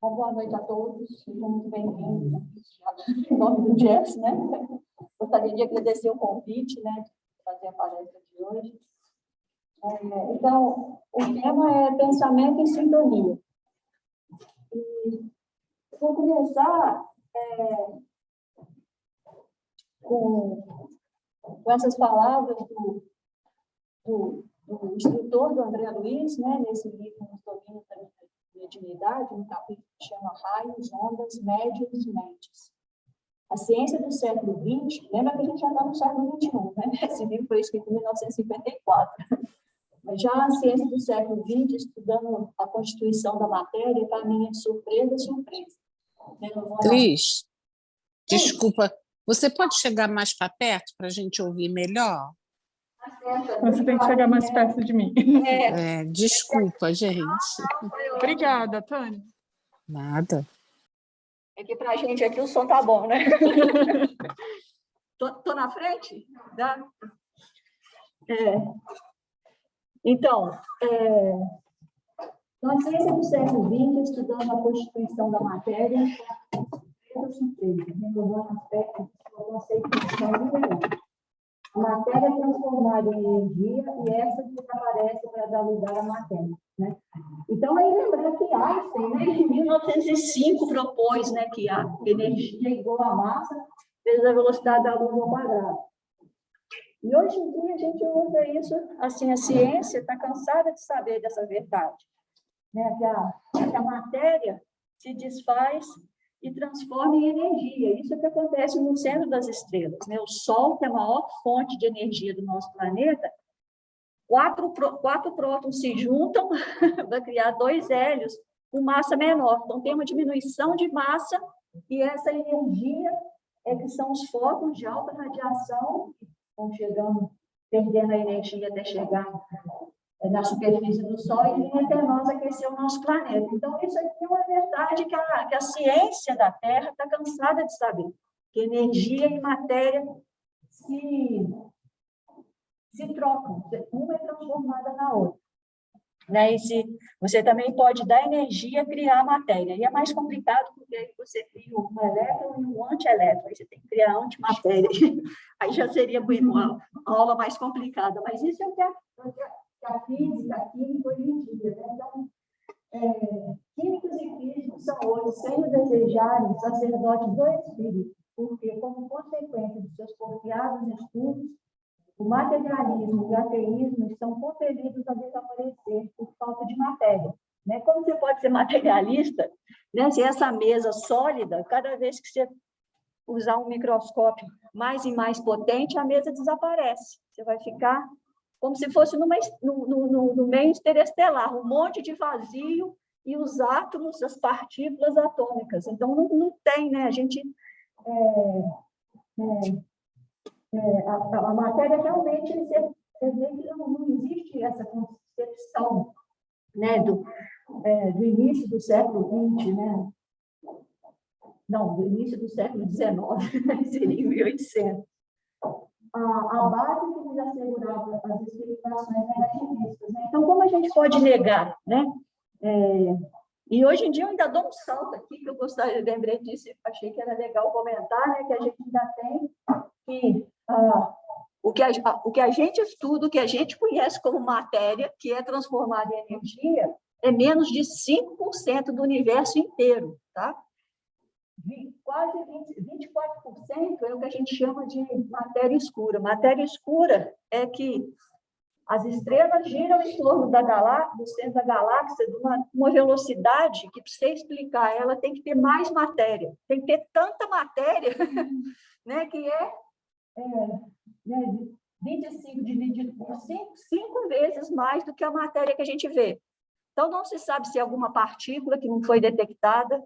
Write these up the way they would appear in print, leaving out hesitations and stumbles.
Bom, boa noite a todos, sejam muito bem-vindos em nome do Jeffs, né? Gostaria de agradecer o convite, né, de fazer a palestra de hoje. Então, o tema é pensamento em sintonia. E vou começar com essas palavras do instrutor, do André Luiz, né, nesse livro, Nos Domínios da Mediunidade, um capítulo que chama Raios, Ondas, Médiuns e Mentes. A ciência do século XX, lembra que a gente já está no século XXI, né? Esse livro foi escrito em 1954. Mas já a ciência do século XX, estudando a constituição da matéria, caminha de surpresa a surpresa. Cris, desculpa, você pode chegar mais para perto para a gente ouvir melhor? Você tem que chegar mais perto de mim. Desculpa, gente. Obrigada, Tânia. Nada. É que para a gente aqui o som tá bom, né? Tô na frente? Dá? Então, na ciência do século XX, estudando a constituição da matéria, renovando aspectos do conceito de a matéria é transformada em energia e essa desaparece para dar lugar à matéria, né? Então, aí lembrar que Einstein, né, em 1905, propôs, né, que a energia é igual à massa vezes a velocidade da luz ao quadrado. E hoje em dia a gente usa isso, assim, a ciência está cansada de saber dessa verdade, né, que a matéria se desfaz e transforma em energia. Isso é o que acontece no centro das estrelas, né? O Sol, que é a maior fonte de energia do nosso planeta, quatro prótons se juntam para criar dois hélios com massa menor. Então, tem uma diminuição de massa e essa energia que são os fótons de alta radiação que vão chegando, perdendo a energia até chegar na superfície do Sol e vir até nós aquecer o nosso planeta. Então, isso aqui é uma verdade que a ciência da Terra está cansada de saber, que energia e matéria se trocam, uma é transformada na outra. Né? E você também pode dar energia, criar matéria. E é mais complicado porque aí você cria um elétron e um antielétron, aí você tem que criar antimatéria. Aí já seria uma aula mais complicada, mas isso é o que a física, a química hoje em dia, né? Então, químicos e físicos são hoje, sem o desejarem, sacerdotes do espírito, porque, como consequência de seus confiados estudos, o materialismo e o ateísmo estão compelidos a desaparecer por falta de matéria. Né? Como você pode ser materialista, né? Se essa mesa sólida, cada vez que você usar um microscópio mais e mais potente, a mesa desaparece. Você vai ficar como se fosse no meio interestelar, um monte de vazio e os átomos, as partículas atômicas. Então, não tem, né? A gente... a matéria realmente, você vê que não existe essa concepção, né, do início do século XX, né? Não, do início do século XIX, seria 1800. A base que nos assegurava as explicações negativistas, né? Então, como a gente pode negar, né? E hoje em dia eu ainda dou um salto aqui, que eu lembrei disso, achei que era legal comentar, né? Que a gente ainda tem que o que a gente estuda, o que a gente conhece como matéria, que é transformada em energia, é menos de 5% do universo inteiro, tá? Quase 24% é o que a gente chama de matéria escura. Matéria escura é que as estrelas giram em torno do centro da galáxia, de uma velocidade que, para você explicar ela, tem que ter mais matéria. Tem que ter tanta matéria, né, que né, 25 dividido por 5 vezes mais do que a matéria que a gente vê. Então, não se sabe se é alguma partícula que não foi detectada,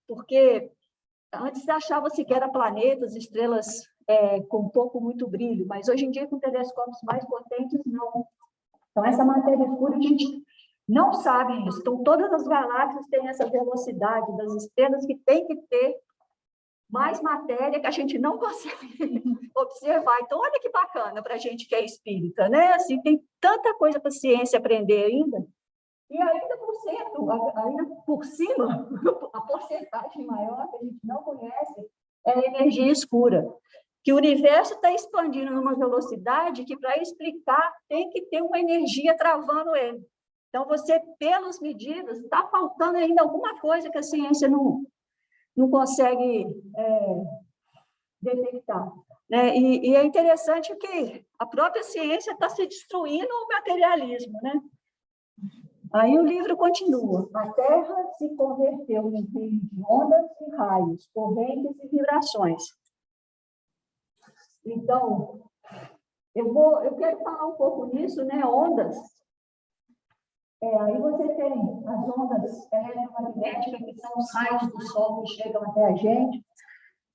porque antes achava-se que eram planetas, estrelas com muito brilho, mas hoje em dia, com telescópios mais potentes, não. Então, essa matéria escura, a gente não sabe isso. Então, todas as galáxias têm essa velocidade das estrelas que tem que ter mais matéria que a gente não consegue observar. Então, olha que bacana para a gente que é espírita, né? Assim, tem tanta coisa para a ciência aprender ainda, E ainda por cima, a porcentagem maior que a gente não conhece é a energia escura, que o universo está expandindo numa velocidade que, para explicar, tem que ter uma energia travando ele. Então, você, pelas medidas, está faltando ainda alguma coisa que a ciência não consegue detectar. Né? E é interessante que a própria ciência está se destruindo o materialismo, né? Aí o livro continua. A Terra se converteu em meio de ondas e raios, correntes e vibrações. Então, eu quero falar um pouco nisso, né? Ondas. Aí você tem as ondas eletromagnéticas, que são os raios do Sol que chegam até a gente.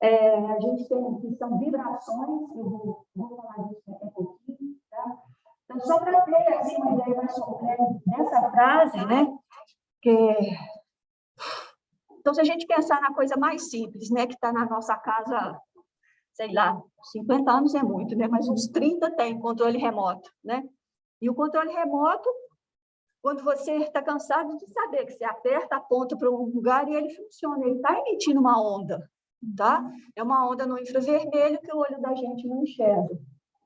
A gente tem que são vibrações, eu vou falar disso daqui a pouquinho, tá? Então, só para ter assim, uma ideia mais completa dessa frase, né? Então, se a gente pensar na coisa mais simples, né, que está na nossa casa, sei lá, 50 anos é muito, né? Mas uns 30 tem controle remoto, né? E o controle remoto, quando você está cansado de saber que você aperta, aponta para um lugar e ele funciona, ele está emitindo uma onda, tá? É uma onda no infravermelho que o olho da gente não enxerga.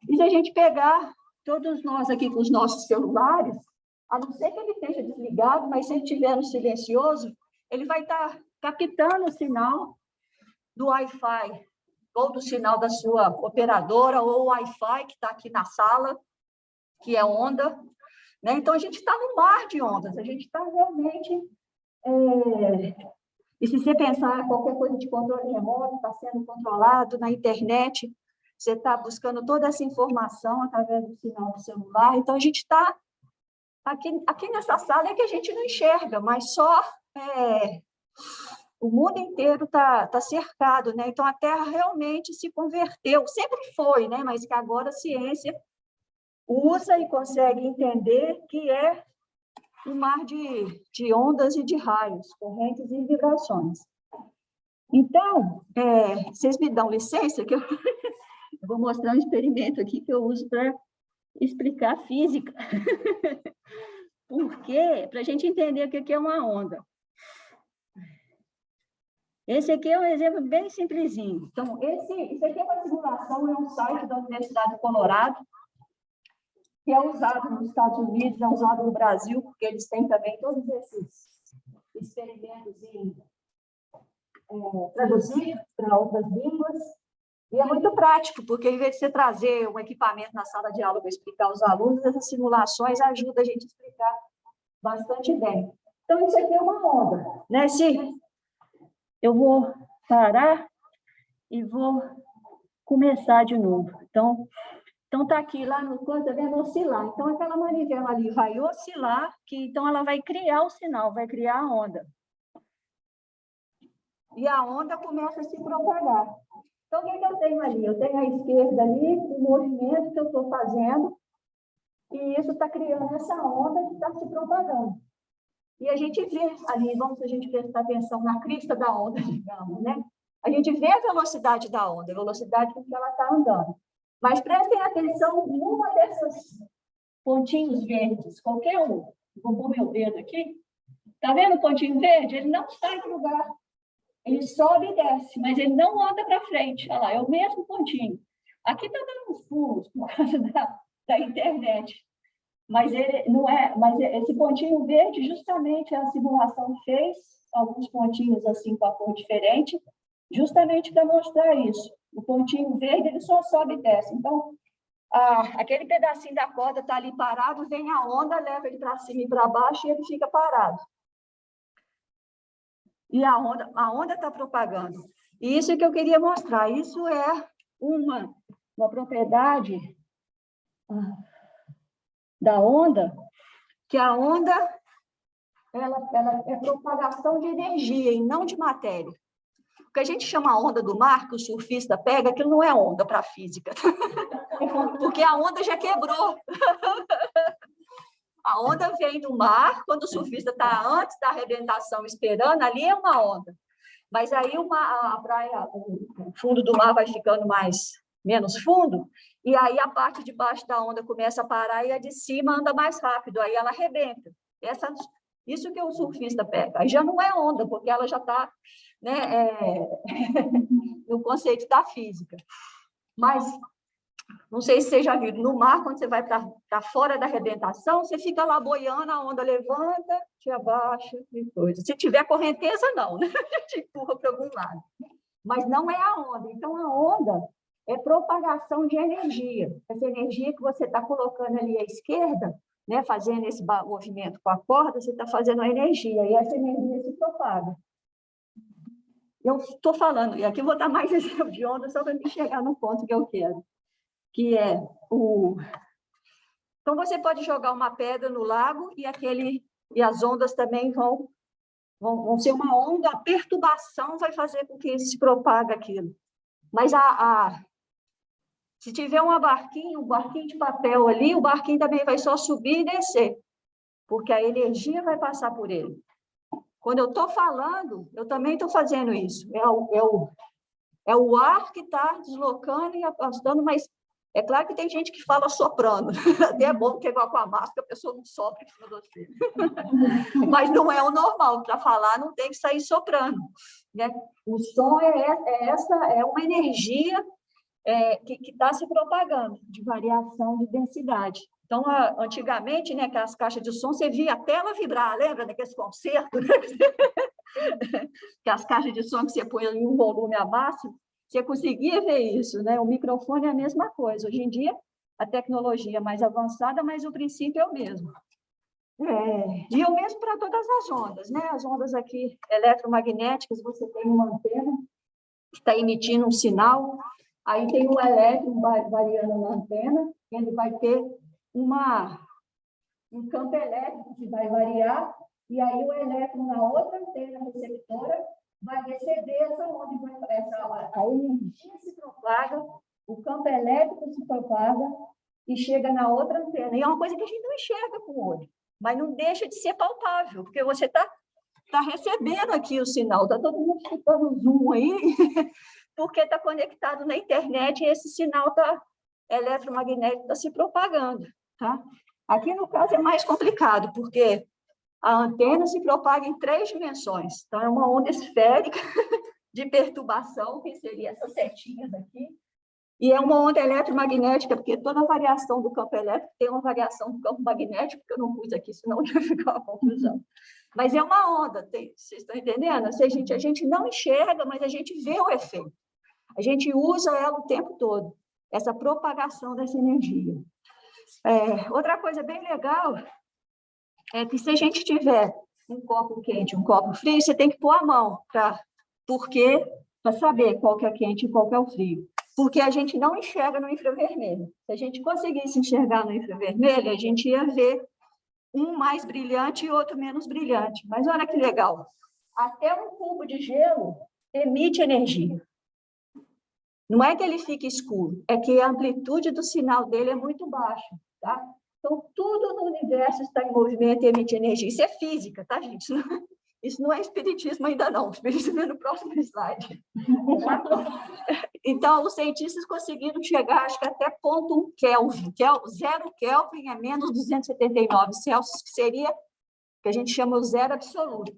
E se a gente pegar todos nós aqui com os nossos celulares, a não ser que ele esteja desligado, mas se ele estiver no silencioso, ele vai estar captando o sinal do Wi-Fi, ou do sinal da sua operadora, ou o Wi-Fi que está aqui na sala, que é onda. Né? Então, a gente está no mar de ondas, a gente está realmente... E se você pensar, qualquer coisa de controle remoto está sendo controlado na internet, você está buscando toda essa informação através do sinal do celular. Então, a gente está... Aqui nessa sala é que a gente não enxerga, mas só... o mundo inteiro está cercado, né? Então, a Terra realmente se converteu. Sempre foi, né? Mas que agora a ciência usa e consegue entender que é um mar de ondas e de raios, correntes e vibrações. Então, vocês me dão licença que eu vou mostrar um experimento aqui que eu uso para explicar a física. Por quê? Para a gente entender o que é uma onda. Esse aqui é um exemplo bem simplesinho. Então, isso aqui é uma simulação, é um site da Universidade do Colorado, que é usado nos Estados Unidos, é usado no Brasil, porque eles têm também todos esses experimentos em traduzir para outras línguas. E é muito prático, porque em vez de você trazer um equipamento na sala de aula para explicar aos alunos, essas simulações ajudam a gente a explicar bastante bem. Então, isso aqui é uma onda, né? Eu vou parar e vou começar de novo. Então está aqui lá no canto, está vendo oscilar. Então, aquela manivela ali vai oscilar, então ela vai criar o sinal, vai criar a onda. E a onda começa a se propagar. Então, o que eu tenho ali? Eu tenho à esquerda ali o movimento que eu estou fazendo, e isso está criando essa onda que está se propagando. E a gente vê ali, se a gente prestar atenção na crista da onda, digamos, né? A gente vê a velocidade da onda, a velocidade com que ela está andando. Mas prestem atenção numa dessas pontinhos verdes, qualquer um. Vou pôr meu dedo aqui. Está vendo o pontinho verde? Ele não sai do lugar. Ele sobe e desce, mas ele não anda para frente. Olha lá, é o mesmo pontinho. Aqui está dando uns pulos por causa da internet. Mas ele não é. Mas esse pontinho verde, justamente a simulação fez alguns pontinhos assim com a cor diferente, justamente para mostrar isso. O pontinho verde, ele só sobe e desce. Então, aquele pedacinho da corda está ali parado, vem a onda, leva ele para cima e para baixo e ele fica parado. E a onda está propagando. E isso é que eu queria mostrar. Isso é uma propriedade da onda, que a onda ela é propagação de energia e não de matéria. O que a gente chama onda do mar, que o surfista pega, aquilo não é onda para a física, porque a onda já quebrou. A onda vem do mar, quando o surfista está antes da arrebentação esperando, ali é uma onda. Mas aí a praia, o fundo do mar vai ficando menos fundo, e aí a parte de baixo da onda começa a parar e a de cima anda mais rápido, aí ela arrebenta. Isso que o surfista pega. Aí já não é onda, porque ela já está, né, no conceito da física. Mas, não sei se você já viu, no mar, quando você vai para fora da arrebentação, você fica lá boiando, a onda levanta, te abaixa e coisa. Se tiver correnteza, não, né? Te empurra para algum lado. Mas não é a onda. Então, a onda é propagação de energia. Essa energia que você está colocando ali à esquerda, né, fazendo esse movimento com a corda, você está fazendo a energia, e essa energia se propaga. Eu estou falando, e aqui eu vou dar mais exemplo de onda, só para me chegar no ponto que eu quero, que é o... Então, você pode jogar uma pedra no lago e as ondas também vão ser uma onda, a perturbação vai fazer com que se propague aquilo. Mas se tiver um barquinho de papel ali, o barquinho também vai só subir e descer, porque a energia vai passar por ele. Quando eu estou falando, eu também estou fazendo isso. É o ar que está deslocando e afastando, mas é claro que tem gente que fala soprando. Até é bom, porque igual com a máscara, a pessoa não sopra em cima de você. Mas não é o normal. Para falar, não tem que sair soprando, né? O som é uma energia que está se propagando, de variação de densidade. Então, antigamente, né, que as caixas de som, você via a tela vibrar, lembra daqueles concertos? Que as caixas de som que você põe em um volume a máximo, você conseguia ver isso, né? O microfone é a mesma coisa. Hoje em dia, a tecnologia é mais avançada, mas o princípio é o mesmo. E é o mesmo para todas as ondas, né? As ondas aqui eletromagnéticas, você tem uma antena que está emitindo um sinal, aí tem um elétron variando na antena, ele vai ter um campo elétrico que vai variar, e aí o elétron na outra antena receptora vai receber essa onda, a energia se propaga, o campo elétrico se propaga e chega na outra antena. E é uma coisa que a gente não enxerga com o olho, mas não deixa de ser palpável, porque você está recebendo aqui o sinal, está todo mundo escutando zoom aí, porque está conectado na internet e esse sinal eletromagnético está se propagando. Tá? Aqui, no caso, é mais complicado, porque a antena se propaga em 3 dimensões. Então, é uma onda esférica de perturbação, que seria essas setinhas aqui, e é uma onda eletromagnética, porque toda variação do campo elétrico tem uma variação do campo magnético, que eu não pus aqui, senão ia ficar uma confusão. Mas é uma onda, vocês estão entendendo? Assim, a gente não enxerga, mas a gente vê o efeito. A gente usa ela o tempo todo, essa propagação dessa energia. Outra coisa bem legal é que se a gente tiver um copo quente e um copo frio, você tem que pôr a mão, para saber qual que é quente e qual que é o frio. Porque a gente não enxerga no infravermelho. Se a gente conseguisse enxergar no infravermelho, a gente ia ver um mais brilhante e outro menos brilhante. Mas olha que legal, até um cubo de gelo emite energia. Não é que ele fique escuro, é que a amplitude do sinal dele é muito baixa, tá? Então, tudo no universo está em movimento e emite energia. Isso é física, tá, gente? Isso não é espiritismo ainda não. O espiritismo é no próximo slide. Então, os cientistas conseguiram chegar, acho que até 0,1 Kelvin. 0 Kelvin é menos 279 Celsius, que seria, que a gente chama o zero absoluto.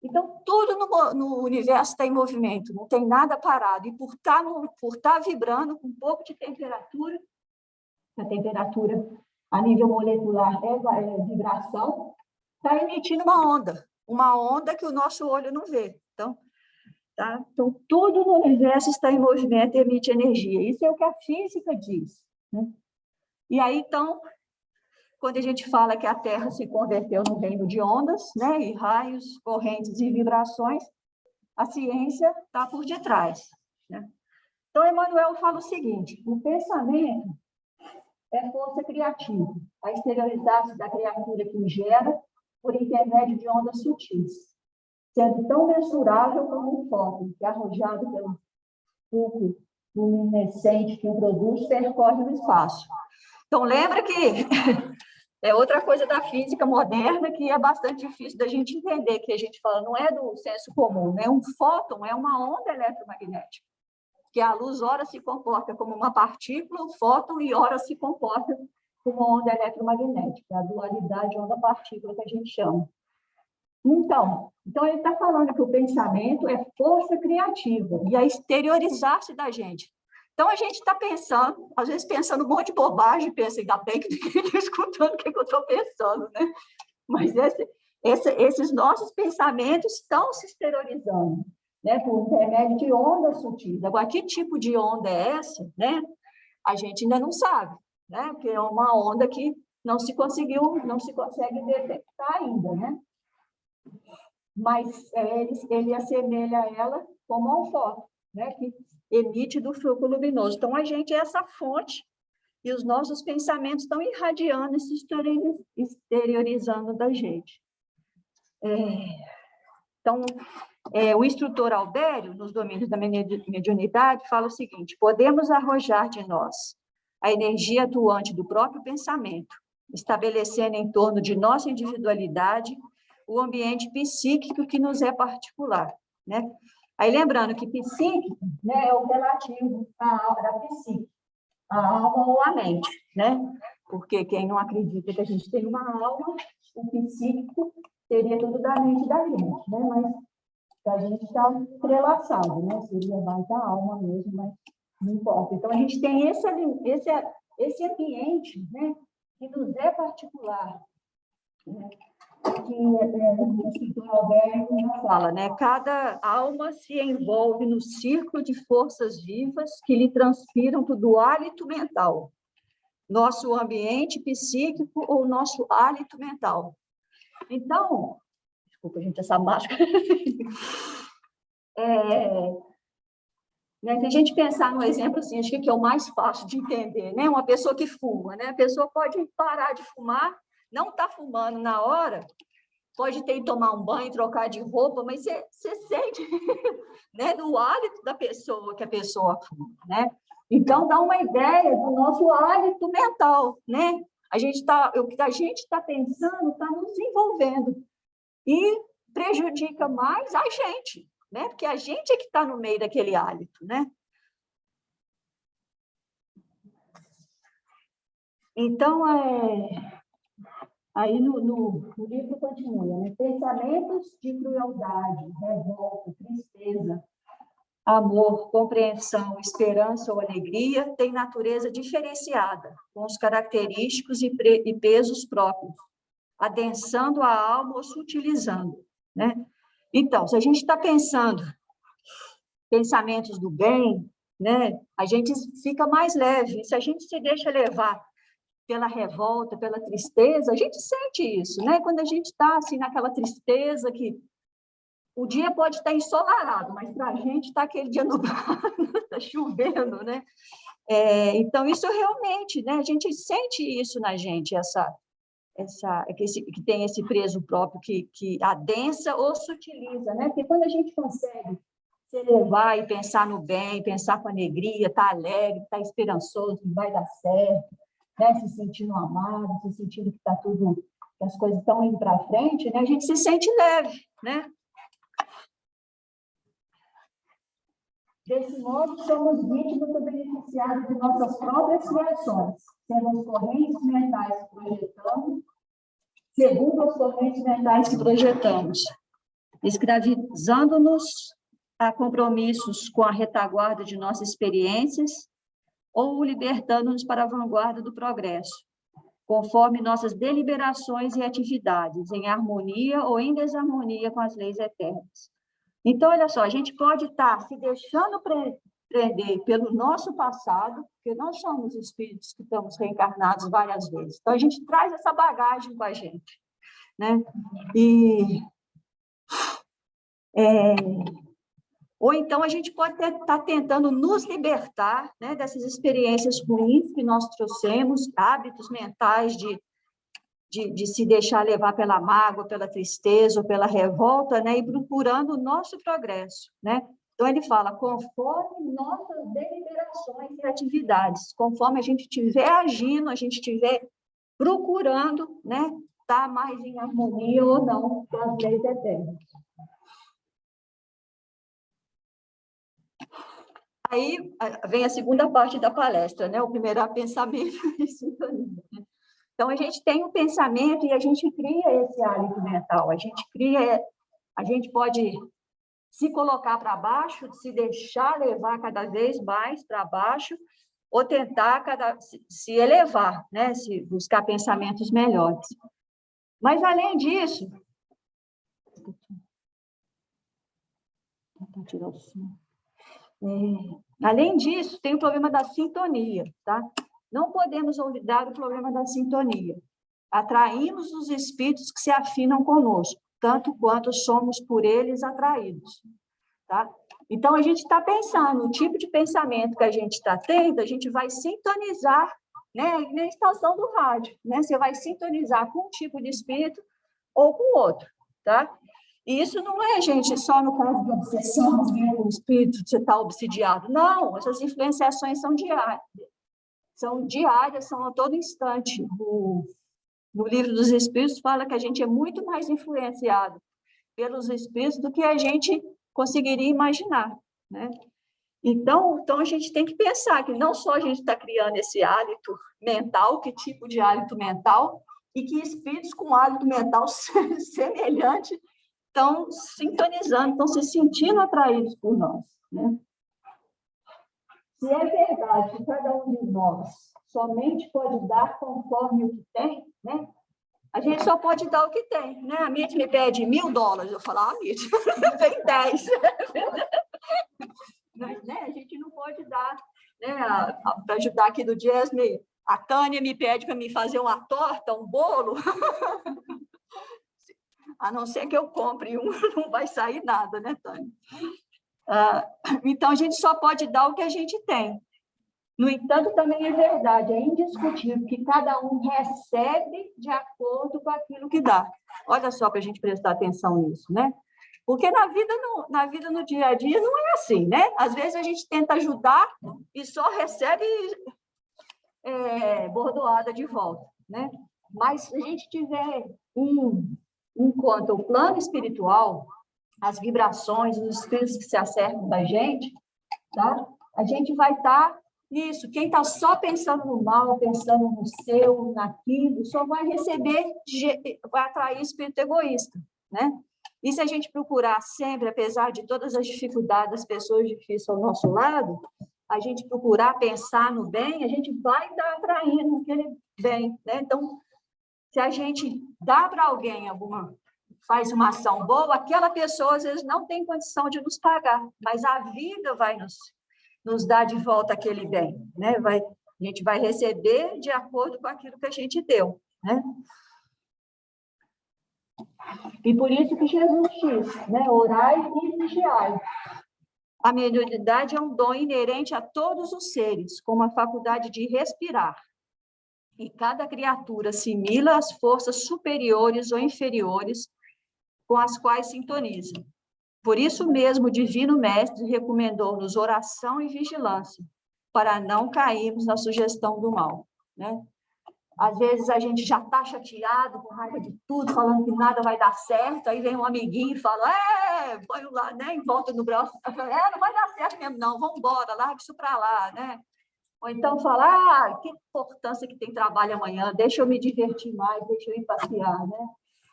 Então, tudo no universo está em movimento, não tem nada parado. E por estar vibrando com um pouco de temperatura, a temperatura a nível molecular é vibração, está emitindo uma onda que o nosso olho não vê. Então, tudo no universo está em movimento e emite energia. Isso é o que a física diz, né? E aí, então, quando a gente fala que a Terra se converteu num reino de ondas, né, e raios, correntes e vibrações, a ciência está por detrás, né? Então, Emmanuel fala o seguinte: o pensamento é força criativa, a exterioridade da criatura que o gera por intermédio de ondas sutis, sendo tão mensurável como um fóton que, arrojado pelo fogo luminescente que o produz, percorre o espaço. Então, lembra que é outra coisa da física moderna que é bastante difícil da gente entender, que a gente fala, não é do senso comum, né? Um fóton é uma onda eletromagnética, que a luz, ora, se comporta como uma partícula, o fóton, e ora se comporta como uma onda eletromagnética, a dualidade onda-partícula que a gente chama. Então ele está falando que o pensamento é força criativa e é exteriorizar-se da gente. Então, a gente está pensando, às vezes pensando um monte de bobagem, pensa, ainda bem que ninguém está escutando o que eu estou pensando, né? Mas esses nossos pensamentos estão se exteriorizando, né? Por intermédio de ondas sutis. Agora, que tipo de onda é essa, né? A gente ainda não sabe, né? Porque é uma onda que não se consegue detectar ainda, né? Mas ele assemelha ela como ao foco, né? Que emite do fluxo luminoso. Então, a gente é essa fonte e os nossos pensamentos estão irradiando e se exteriorizando da gente. Então, o instrutor Albério, nos domínios da mediunidade, fala o seguinte: podemos arrojar de nós a energia atuante do próprio pensamento, estabelecendo em torno de nossa individualidade o ambiente psíquico que nos é particular, né? Aí, lembrando que psíquico, né, é o relativo da psique, a alma ou a mente, né? Porque quem não acredita que a gente tem uma alma, o psíquico seria tudo da mente da gente, né? Mas a gente está entrelaçado, né? Seria mais da alma mesmo, mas não importa. Então, a gente tem esse ambiente, né, que nos é particular, né? Que o escritor Alberto fala, né? Cada alma se envolve no círculo de forças vivas que lhe transpiram do hálito mental, nosso ambiente psíquico ou nosso hálito mental. Então, desculpa, gente, essa máscara. Né, se a gente pensar num exemplo assim, acho que é o mais fácil de entender, né? Uma pessoa que fuma, né? A pessoa pode parar de fumar, não está fumando na hora, pode ter que tomar um banho, trocar de roupa, mas você sente, né, no hálito da pessoa que a pessoa fuma, né? Então, dá uma ideia do nosso hálito mental, né? O que a gente está pensando está nos envolvendo e prejudica mais a gente, né? Porque a gente é que está no meio daquele hálito, né? Então, aí no livro continua, né? Pensamentos de crueldade, revolta, tristeza, amor, compreensão, esperança ou alegria têm natureza diferenciada, com os característicos e pesos próprios, adensando a alma ou sutilizando, né? Então, se a gente está pensando pensamentos do bem, né, a gente fica mais leve. Se a gente se deixa levar pela revolta, pela tristeza, a gente sente isso, né? Quando a gente está assim naquela tristeza que o dia pode estar ensolarado, mas para a gente está aquele dia nublado, está chovendo, né? Então isso realmente, né? A gente sente isso na gente, que tem esse peso próprio que adensa ou sutiliza, né? Porque quando a gente consegue se elevar e pensar no bem, pensar com alegria, estar alegre, estar esperançoso, que vai dar certo, né? Se sentindo amado, se sentindo que está tudo, que as coisas estão indo para frente, né? A gente se sente leve, né? Desse modo, somos vítimas ou beneficiados de nossas próprias criações, sendo as correntes mentais que projetamos, segundo as correntes mentais que projetamos, escravizando-nos a compromissos com a retaguarda de nossas experiências ou libertando-nos para a vanguarda do progresso, conforme nossas deliberações e atividades, em harmonia ou em desarmonia com as leis eternas. Então, olha só, a gente pode estar se deixando prender pelo nosso passado, porque nós somos espíritos que estamos reencarnados várias vezes. Então, a gente traz essa bagagem com a gente, né? Ou então a gente pode estar tentando nos libertar, né, dessas experiências ruins que nós trouxemos, hábitos mentais de se deixar levar pela mágoa, pela tristeza ou pela revolta, né, e procurando o nosso progresso, né? Então, ele fala, conforme nossas deliberações e atividades, conforme a gente estiver agindo, a gente estiver procurando, né, estar mais em harmonia ou não com as leis eternas. Aí vem a segunda parte da palestra, né? O primeiro é pensamento e sintonia. Então, a gente tem um pensamento e a gente cria esse hálito mental, a gente pode se colocar para baixo, se deixar levar cada vez mais para baixo, ou tentar se elevar, né? Se buscar pensamentos melhores. Mas, além disso... além disso, tem o problema da sintonia, tá? Não podemos olvidar o problema da sintonia. Atraímos os espíritos que se afinam conosco, tanto quanto somos por eles atraídos, tá? Então, a gente está pensando, o tipo de pensamento que a gente está tendo, a gente vai sintonizar, né, na estação do rádio, né? Você vai sintonizar com um tipo de espírito ou com outro, tá? E isso não é, gente, só no caso de obsessão, o espírito, você está obsidiado. Não, essas influenciações são diárias, são a todo instante. No Livro dos Espíritos fala que a gente é muito mais influenciado pelos espíritos do que a gente conseguiria imaginar, né? Então, a gente tem que pensar que não só a gente está criando esse hálito mental, que tipo de hálito mental, e que espíritos com hálito mental semelhante estão sintonizando, estão se sentindo atraídos por nós, né? Se é verdade que cada um de nós somente pode dar conforme o que tem, né? A gente só pode dar o que tem, né? A Mite me pede $1.000, eu falo, Mite, tem 10. Mas, né, a gente não pode dar, né? Para ajudar aqui do Jasmine, a Tânia me pede para me fazer uma torta, um bolo. A não ser que eu compre um, não vai sair nada, né, Tânia? Então, a gente só pode dar o que a gente tem. No entanto, também é verdade, é indiscutível que cada um recebe de acordo com aquilo que dá. Olha só para a gente prestar atenção nisso, né? Porque na vida no dia a dia não é assim, né? Às vezes a gente tenta ajudar e só recebe bordoada de volta, né? Mas se a gente tiver em conta o plano espiritual, as vibrações, os espíritos que se acercam da gente, tá? A gente vai estar nisso. Quem está só pensando no mal, pensando no seu, naquilo, só vai vai atrair espírito egoísta, né? E se a gente procurar sempre, apesar de todas as dificuldades das pessoas difíceis ao nosso lado, a gente procurar pensar no bem, a gente vai estar atraindo aquele bem, né? Então, se a gente dá para alguém faz uma ação boa, aquela pessoa, às vezes, não tem condição de nos pagar, mas a vida vai nos dar de volta aquele bem, né? A gente vai receber de acordo com aquilo que a gente deu, né? E por isso que Jesus disse, né? Orai e vigiai. A mediunidade é um dom inerente a todos os seres, como a faculdade de respirar. E cada criatura assimila as forças superiores ou inferiores com as quais sintoniza. Por isso mesmo, o Divino Mestre recomendou-nos oração e vigilância, para não cairmos na sugestão do mal, né? Às vezes a gente já está chateado, com raiva de tudo, falando que nada vai dar certo, aí vem um amiguinho e fala, põe lá, né, em volta do braço, não vai dar certo mesmo não, vamos embora, larga isso para lá, né? Ou então fala, que importância que tem trabalho amanhã, deixa eu me divertir mais, deixa eu ir passear, né?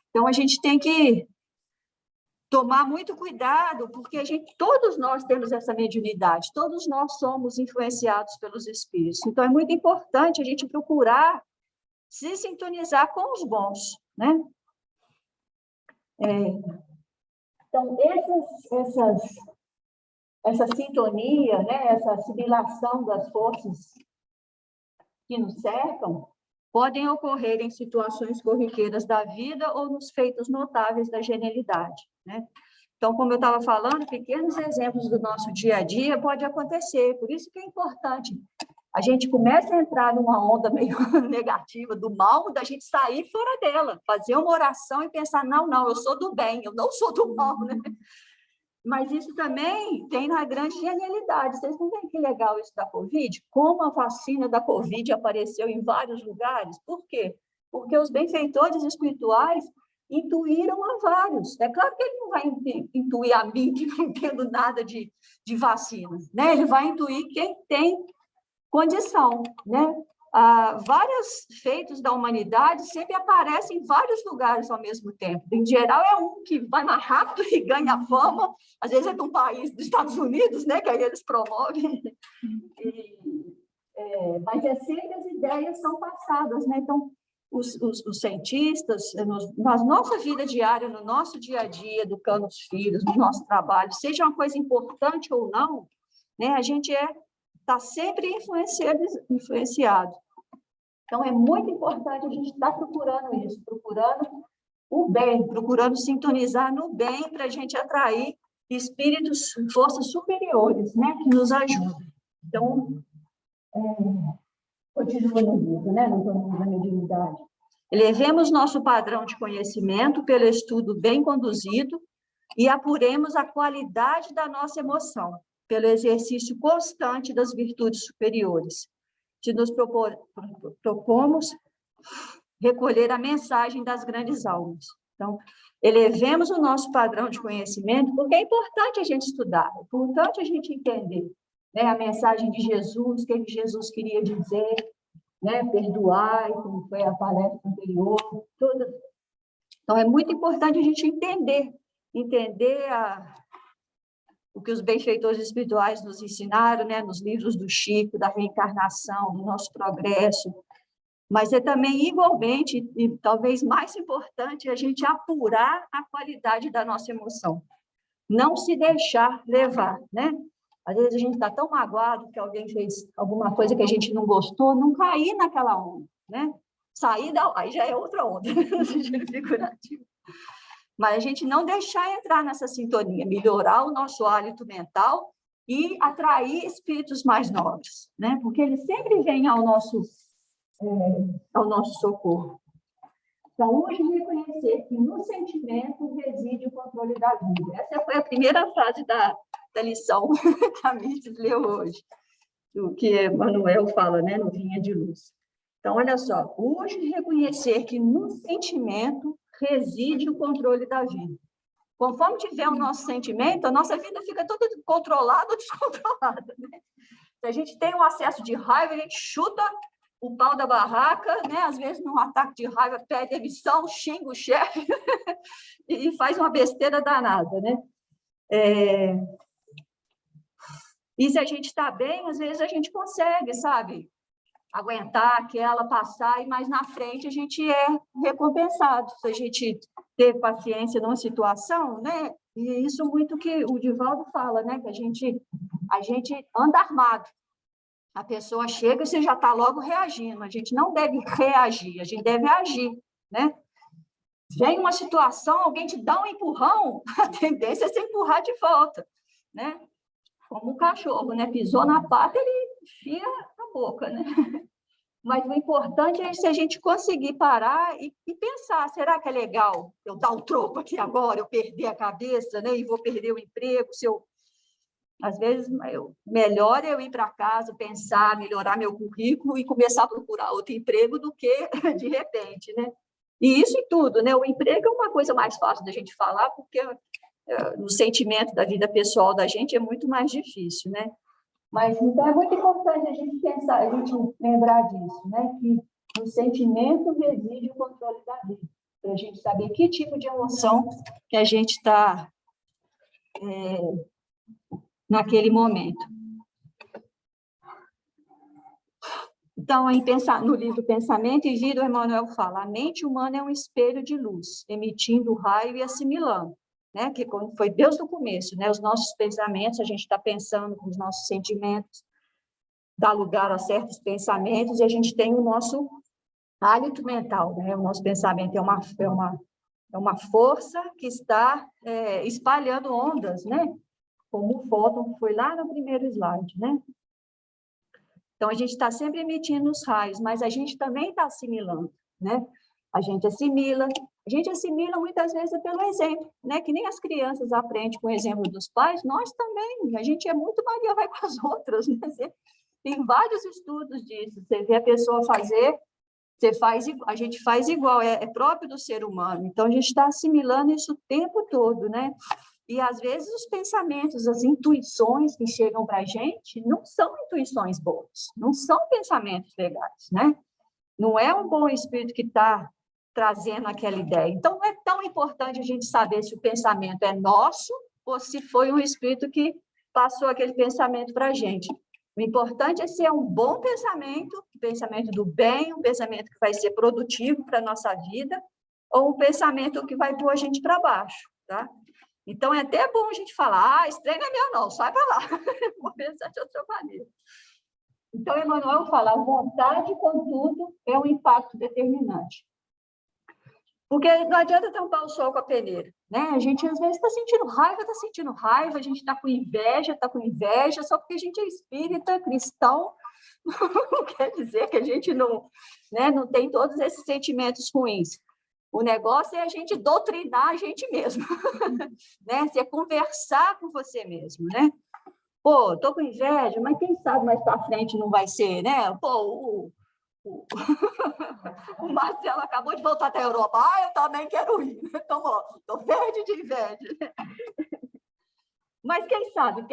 Então, a gente tem que tomar muito cuidado, porque todos nós temos essa mediunidade, todos nós somos influenciados pelos espíritos. Então, é muito importante a gente procurar se sintonizar com os bons, né? Então, essa sintonia, né, essa assimilação das forças que nos cercam, podem ocorrer em situações corriqueiras da vida ou nos feitos notáveis da genialidade, né? Então, como eu estava falando, pequenos exemplos do nosso dia a dia pode acontecer, por isso que é importante. A gente começa a entrar numa onda meio negativa do mal, da gente sair fora dela, fazer uma oração e pensar, não, eu sou do bem, eu não sou do mal, né? Mas isso também tem na grande genialidade. Vocês não veem que legal isso da Covid? Como a vacina da Covid apareceu em vários lugares? Por quê? Porque os benfeitores espirituais intuíram a vários. É claro que ele não vai intuir a mim, que não entendo nada de vacina, né? Ele vai intuir quem tem condição, né? vários feitos da humanidade sempre aparecem em vários lugares ao mesmo tempo. Em geral, é um que vai mais rápido e ganha fama, às vezes é de um país dos Estados Unidos, né, que aí eles promovem. Mas sempre as ideias são passadas, né? Então, os cientistas, na nossa vida diária, no nosso dia a dia, educando os filhos, no nosso trabalho, seja uma coisa importante ou não, né, a gente está sempre influenciado. Então, é muito importante a gente estar procurando isso, procurando o bem, procurando sintonizar no bem para a gente atrair espíritos, forças superiores, né, que nos ajudem. Então, continua no livro, né, no Caminho da Mediunidade. Elevemos nosso padrão de conhecimento pelo estudo bem conduzido e apuremos a qualidade da nossa emoção pelo exercício constante das virtudes superiores. Se nos propomos recolher a mensagem das grandes almas. Então, elevemos o nosso padrão de conhecimento, porque é importante a gente estudar, é importante a gente entender, né, a mensagem de Jesus, o que Jesus queria dizer, né, perdoar, como foi a palestra anterior, todas. Então, é muito importante a gente entender o que os benfeitores espirituais nos ensinaram, né, nos livros do Chico, da reencarnação, do nosso progresso, mas é também igualmente, e talvez mais importante, a gente apurar a qualidade da nossa emoção, não se deixar levar, né? Às vezes a gente está tão magoado que alguém fez alguma coisa que a gente não gostou, não cair naquela onda, né? Sair aí já é outra onda, no sentido figurativo. Mas a gente não deixar entrar nessa sintonia, melhorar o nosso hálito mental e atrair espíritos mais nobres, né? Porque eles sempre vêm ao nosso socorro. Então, hoje, reconhecer que no sentimento reside o controle da vida. Essa foi a primeira frase da lição que a Mirtes leu hoje, do que Manuel fala, né, no Vinha de Luz. Então, olha só, hoje reconhecer que no sentimento reside o controle da vida. Conforme tiver o nosso sentimento, a nossa vida fica toda controlada ou descontrolada, né? Se a gente tem um acesso de raiva, a gente chuta o pau da barraca, né? Às vezes, num ataque de raiva, pede demissão, xinga o chefe e faz uma besteira danada, né? E se a gente está bem, às vezes a gente consegue, sabe? Aguentar aquela, passar, e mais na frente a gente é recompensado. Se a gente ter paciência numa situação, né? E isso muito que o Divaldo fala, né? Que a gente anda armado. A pessoa chega e você já está logo reagindo. A gente não deve reagir, a gente deve agir, né? Vem uma situação, alguém te dá um empurrão, a tendência é você empurrar de volta, né? Como o cachorro, né? Pisou na pata, ele enfia a boca, né? Mas o importante é se a gente conseguir parar e pensar, será que é legal eu dar um troco aqui agora, eu perder a cabeça, né? E vou perder o emprego, às vezes, melhor eu ir para casa, pensar, melhorar meu currículo e começar a procurar outro emprego do que de repente, né? E isso em tudo, né? O emprego é uma coisa mais fácil da gente falar, porque no sentimento da vida pessoal da gente é muito mais difícil, né? Mas, então, é muito importante a gente pensar, a gente lembrar disso, né? Que no sentimento reside o controle da vida, para a gente saber que tipo de emoção que a gente está naquele momento. Então, no livro Pensamento e Vida, o Emmanuel fala, a mente humana é um espelho de luz, emitindo raio e assimilando, né? Que foi Deus no começo, né? Os nossos pensamentos, a gente está pensando com os nossos sentimentos, dá lugar a certos pensamentos, e a gente tem o nosso hálito mental, né? O nosso pensamento é uma força que está espalhando ondas, né? Como o fóton que foi lá no primeiro slide, né? Então, a gente está sempre emitindo os raios, mas a gente também está assimilando, né? A gente assimila muitas vezes pelo exemplo, né? Que nem as crianças aprendem com o exemplo dos pais, nós também, a gente é muito Maria vai com as outras, né? Tem vários estudos disso, você vê a pessoa fazer, a gente faz igual, é próprio do ser humano, então a gente está assimilando isso o tempo todo, né? E, às vezes, os pensamentos, as intuições que chegam para a gente não são intuições boas, não são pensamentos legais, né? Não é um bom espírito que está trazendo aquela ideia. Então, não é tão importante a gente saber se o pensamento é nosso ou se foi um espírito que passou aquele pensamento para a gente. O importante é ser um bom pensamento, um pensamento do bem, um pensamento que vai ser produtivo para a nossa vida, ou um pensamento que vai pôr a gente para baixo, tá? Então, é até bom a gente falar, esse trem não é meu não, sai para lá. Vou pensar de outra maneira. Então, Emmanuel fala, a vontade, contudo, é um impacto determinante. Porque não adianta tampar o sol com a peneira, né? A gente, às vezes, está sentindo raiva, a gente está com inveja, só porque a gente é espírita, cristão, não quer dizer que a gente não, né, não tem todos esses sentimentos ruins. O negócio é a gente doutrinar a gente mesmo, né? Você conversar com você mesmo, né? Pô, estou com inveja, mas quem sabe mais para frente não vai ser, né? Pô, o Marcelo acabou de voltar da Europa. Ah, eu também quero ir. Então, estou verde de inveja. Mas quem sabe?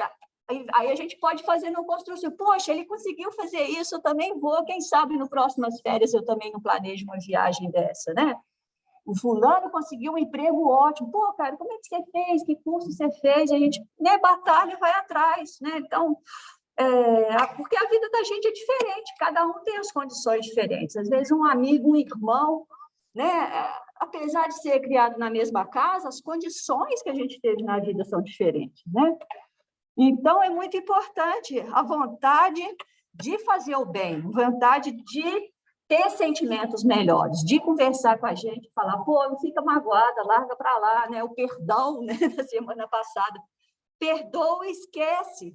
Aí a gente pode fazer uma construção. Poxa, ele conseguiu fazer isso, eu também vou. Quem sabe, no próximas férias, eu também não planejo uma viagem dessa, né? O fulano conseguiu um emprego ótimo. Pô, cara, como é que você fez? Que curso você fez? A gente, né, batalha, vai atrás, né? Então, porque a vida da gente é diferente, cada um tem as condições diferentes. Às vezes, um amigo, um irmão, né? Apesar de ser criado na mesma casa, as condições que a gente teve na vida são diferentes, né? Então, é muito importante a vontade de fazer o bem, vontade de ter sentimentos melhores, de conversar com a gente, falar, pô, não fica magoada, larga para lá, né? O perdão, né, da semana passada. Perdoa e esquece.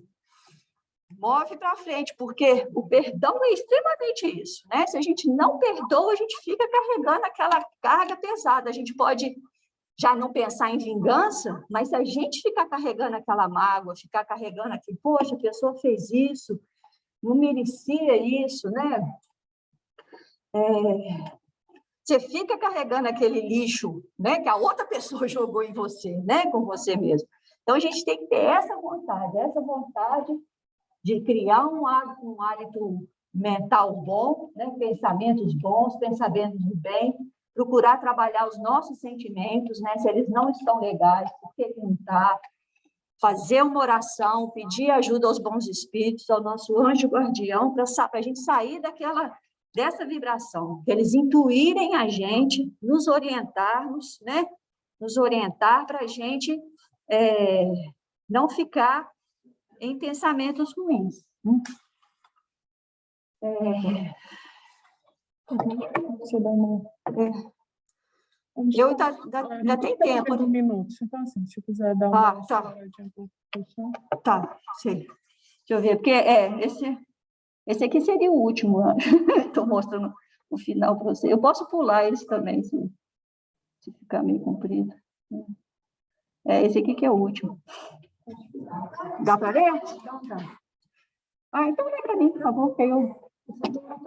Move para frente, porque o perdão é extremamente isso, né? Se a gente não perdoa, a gente fica carregando aquela carga pesada. A gente pode já não pensar em vingança, mas se a gente ficar carregando aquela mágoa, ficar carregando aqui, poxa, a pessoa fez isso, não merecia isso, né? Você fica carregando aquele lixo, né, que a outra pessoa jogou em você, né, com você mesmo. Então, a gente tem que ter essa vontade de criar um hálito mental bom, né, pensamentos bons, pensamentos do bem, procurar trabalhar os nossos sentimentos, né, se eles não estão legais, por que não está, fazer uma oração, pedir ajuda aos bons espíritos, ao nosso anjo guardião, para a gente sair dessa vibração, que eles intuírem a gente, nos orientarmos, né? Nos orientar para a gente não ficar em pensamentos ruins. Você dá uma... Eu ainda tem tempo. Minutos. Então, assim, se quiser dar uma... Tá. Sim. Deixa eu ver, porque esse aqui seria o último. Estou mostrando o final para você. Eu posso pular esse também, se ficar meio comprido. Esse aqui que é o último. Dá para ler? Então tá. Então lê para mim, por favor, que eu...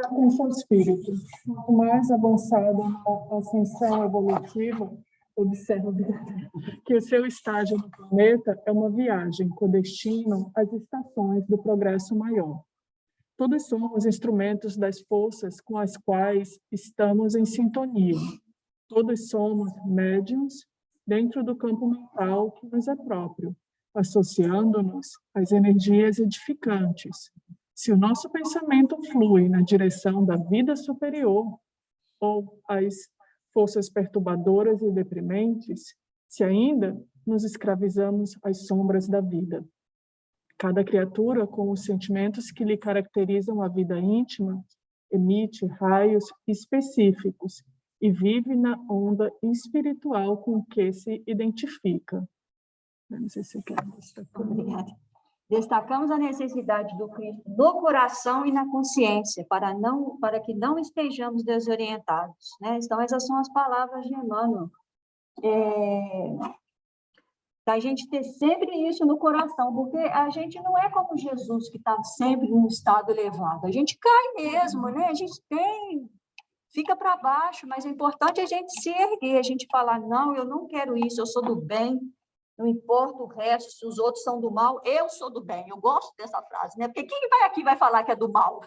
Atenção espírito. Quanto mais avançada a ascensão evolutiva, observa que o seu estágio no planeta é uma viagem com destino às estações do progresso maior. Todos somos instrumentos das forças com as quais estamos em sintonia. Todos somos médiuns dentro do campo mental que nos é próprio, associando-nos às energias edificantes. Se o nosso pensamento flui na direção da vida superior ou às forças perturbadoras e deprimentes, se ainda nos escravizamos às sombras da vida. Cada criatura, com os sentimentos que lhe caracterizam a vida íntima, emite raios específicos e vive na onda espiritual com que se identifica. Não sei se você quer destacar. Obrigada. Destacamos a necessidade do Cristo no coração e na consciência, para que não estejamos desorientados, né? Então, essas são as palavras de Emmanuel. Da gente ter sempre isso no coração, porque a gente não é como Jesus, que está sempre em um estado elevado. A gente cai mesmo, né? A gente fica para baixo, mas é importante a gente se erguer, a gente falar, não, eu não quero isso, eu sou do bem, não importa o resto, se os outros são do mal, eu sou do bem. Eu gosto dessa frase, né? Porque quem aqui vai falar que é do mal?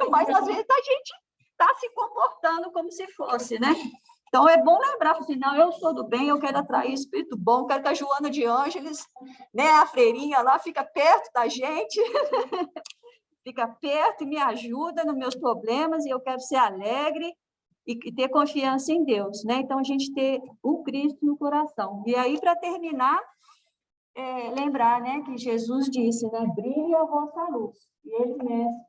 Mas, às vezes, a gente está se comportando como se fosse, né? Então, é bom lembrar, assim, não, eu sou do bem, eu quero atrair espírito bom, quero que a Joana de Ângeles, né, a freirinha lá, fica perto da gente, fica perto e me ajuda nos meus problemas, e eu quero ser alegre e ter confiança em Deus, né? Então, a gente ter o Cristo no coração. E aí, para terminar, lembrar, né, que Jesus disse, né, brilhe a vossa luz. E ele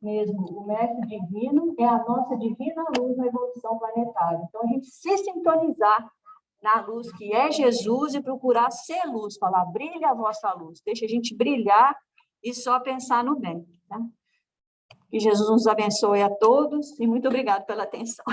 mesmo, o mestre divino, é a nossa divina luz na evolução planetária. Então, a gente se sintonizar na luz que é Jesus e procurar ser luz, falar, brilhe a vossa luz, deixa a gente brilhar e só pensar no bem. Tá? Que Jesus nos abençoe a todos e muito obrigado pela atenção.